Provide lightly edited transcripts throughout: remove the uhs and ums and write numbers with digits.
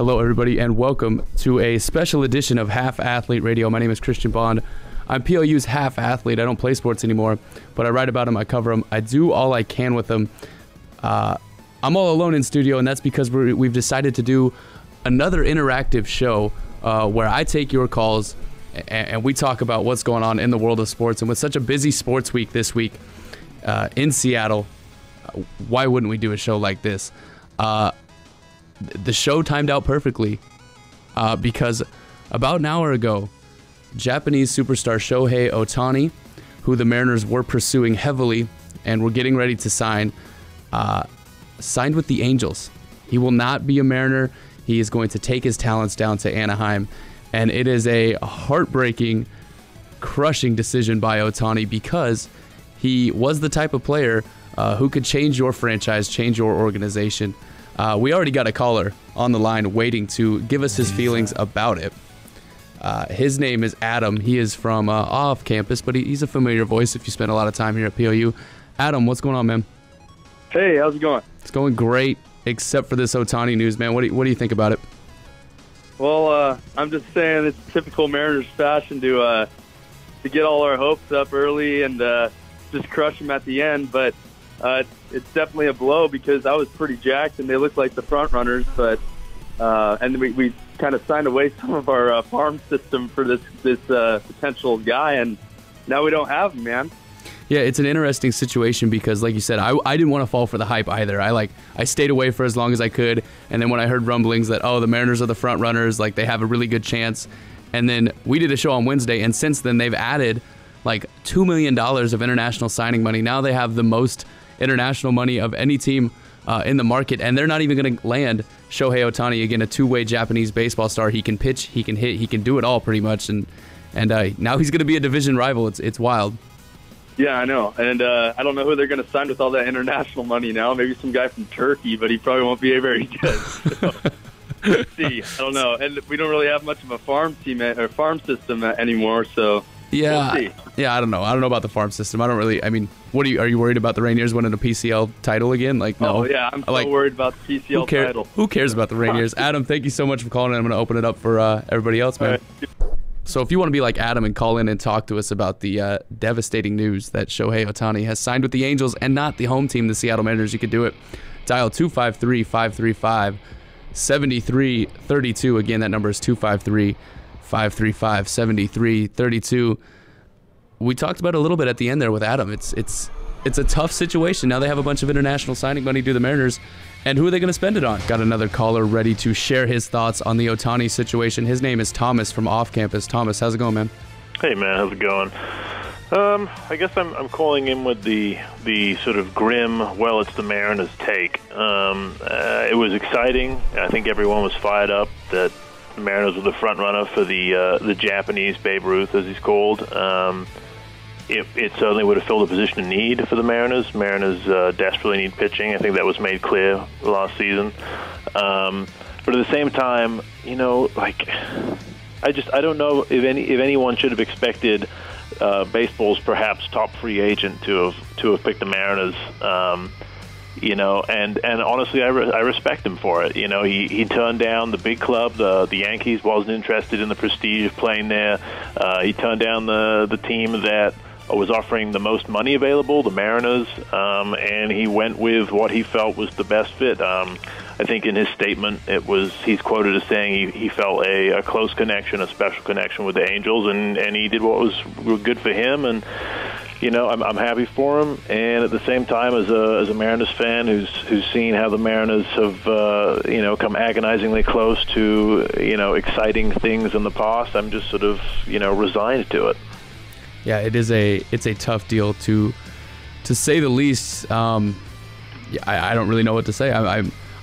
Hello, everybody, and welcome to a special edition of Half Athlete Radio. My name is Christian Bond. I'm PLU's half athlete. I don't play sports anymore, but I write about them, I cover them, I do all I can with them. I'm all alone in studio, and that's because we've decided to do another interactive show where I take your calls and we talk about what's going on in the world of sports. And with such a busy sports week this week in Seattle, why wouldn't we do a show like this? The show timed out perfectly because about an hour ago, Japanese superstar Shohei Ohtani, who the Mariners were pursuing heavily and were getting ready to sign, signed with the Angels. He will not be a Mariner. He is going to take his talents down to Anaheim, and it is a heartbreaking, crushing decision by Ohtani because he was the type of player who could change your franchise, change your organization. We already got a caller on the line waiting to give us his feelings about it. His name is Adam. He is from off campus, but he's a familiar voice if you spend a lot of time here at PLU. Adam, what's going on, man? Hey, how's it going? It's going great, except for this Ohtani news, man. What do you think about it? Well, I'm just saying it's typical Mariners fashion to get all our hopes up early and just crush them at the end, but it's definitely a blow because I was pretty jacked and they looked like the front runners, but and we kind of signed away some of our farm system for this potential guy, and now we don't have him, man. Yeah, it's an interesting situation because, like you said, I didn't want to fall for the hype either. I stayed away for as long as I could, and then when I heard rumblings that, oh, the Mariners are the front runners, like they have a really good chance, and then we did a show on Wednesday, and since then they've added like $2 million of international signing money. Now they have the most international money of any team in the market, and they're not even going to land Shohei Ohtani, again, a two-way Japanese baseball star. He can pitch, he can hit, he can do it all pretty much, and now he's going to be a division rival. It's wild. Yeah, I know, and I don't know who they're going to sign with all that international money now. Maybe some guy from Turkey, but he probably won't be very good. So, let's see. I don't know, and we don't really have much of a farm team or farm system anymore, so. Yeah, we'll see. Yeah, I don't know. I don't know about the farm system. I don't really. I mean, are you worried about the Rainiers winning a PCL title again? Like, no. Oh yeah, I'm so worried about the PCL title. Who cares about the Rainiers? Adam, thank you so much for calling in. I'm going to open it up for everybody else, man. Right. So if you want to be like Adam and call in and talk to us about the devastating news that Shohei Ohtani has signed with the Angels and not the home team, the Seattle Mariners, you could do it. Dial 253-535-7332. Again, that number is 253-535-7332. We talked about it a little bit at the end there with Adam. It's a tough situation. Now they have a bunch of international signing money to the Mariners, and who are they going to spend it on? Got another caller ready to share his thoughts on the Ohtani situation. His name is Thomas from off campus. Thomas, how's it going, man? Hey, man, how's it going? I guess I'm calling in with the sort of grim, well, it's the Mariners take. It was exciting. I think everyone was fired up that the Mariners were the front runner for the Japanese Babe Ruth, as he's called. It certainly would have filled a position of need for the Mariners. Mariners desperately need pitching. I think that was made clear last season. But at the same time, you know, like I don't know if anyone should have expected baseball's perhaps top free agent to have picked the Mariners. You know, and honestly, I respect him for it. You know, he turned down the big club. The Yankees wasn't interested in the prestige of playing there. He turned down the team that was offering the most money available, the Mariners, and he went with what he felt was the best fit. I think in his statement, he's quoted as saying he felt a close connection, a special connection with the Angels, and he did what was good for him. And you know, I'm happy for him, and at the same time, as a Mariners fan who's seen how the Mariners have come agonizingly close to exciting things in the past, I'm just sort of resigned to it. Yeah, it's a tough deal to say the least. I don't really know what to say.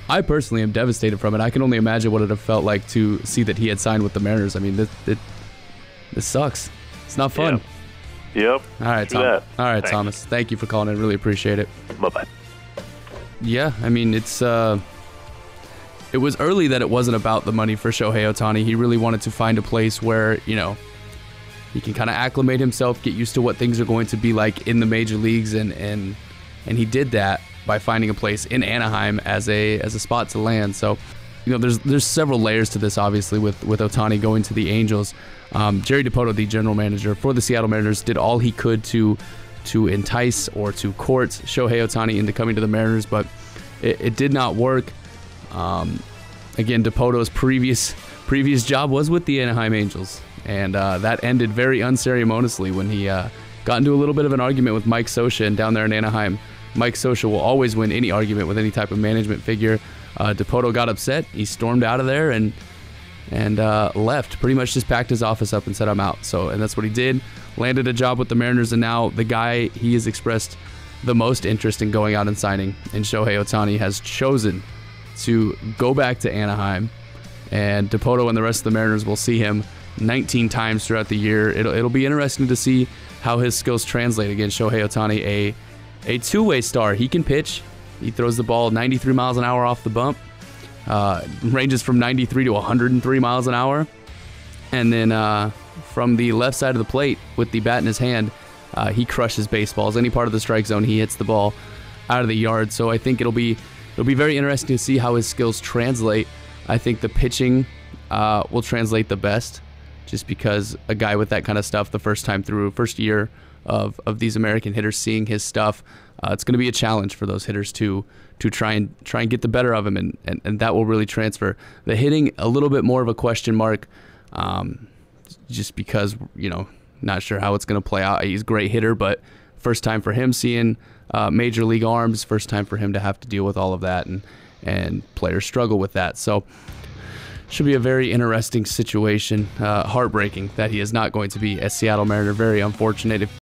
I personally am devastated from it. I can only imagine what it have felt like to see that he had signed with the Mariners. I mean, this sucks. It's not fun. Yeah. Yep. All right, Tom. All right, thanks. Thomas. Thank you for calling in. Really appreciate it. Bye-bye. Yeah, I mean, it was early that it wasn't about the money for Shohei Ohtani. He really wanted to find a place where, he can kind of acclimate himself, get used to what things are going to be like in the major leagues, and he did that by finding a place in Anaheim as a spot to land. So there's several layers to this, obviously, with Ohtani going to the Angels. Jerry Dipoto, the general manager for the Seattle Mariners, did all he could to entice or to court Shohei Ohtani into coming to the Mariners, but it did not work. Again, Dipoto's previous job was with the Anaheim Angels, and that ended very unceremoniously when he got into a little bit of an argument with Mike Scioscia, and down there in Anaheim, Mike Scioscia will always win any argument with any type of management figure. Dipoto got upset. He stormed out of there and left. Pretty much just packed his office up and said, "I'm out." And that's what he did. Landed a job with the Mariners, and now the guy he has expressed the most interest in going out and signing in Shohei Ohtani has chosen to go back to Anaheim. And Dipoto and the rest of the Mariners will see him 19 times throughout the year. It'll be interesting to see how his skills translate against Shohei Ohtani, a two-way star. He can pitch. He throws the ball 93 miles an hour off the bump. Ranges from 93 to 103 miles an hour. And then from the left side of the plate with the bat in his hand, he crushes baseballs. Any part of the strike zone, he hits the ball out of the yard. So I think it'll be very interesting to see how his skills translate. I think the pitching will translate the best, just because a guy with that kind of stuff the first year of these American hitters seeing his stuff, it's going to be a challenge for those hitters to try and get the better of him, and that will really transfer. The hitting, a little bit more of a question mark, just because, not sure how it's going to play out. He's a great hitter, but first time for him seeing major league arms, first time for him to have to deal with all of that, and players struggle with that. So should be a very interesting situation. Heartbreaking that he is not going to be a Seattle Mariner. Very unfortunate.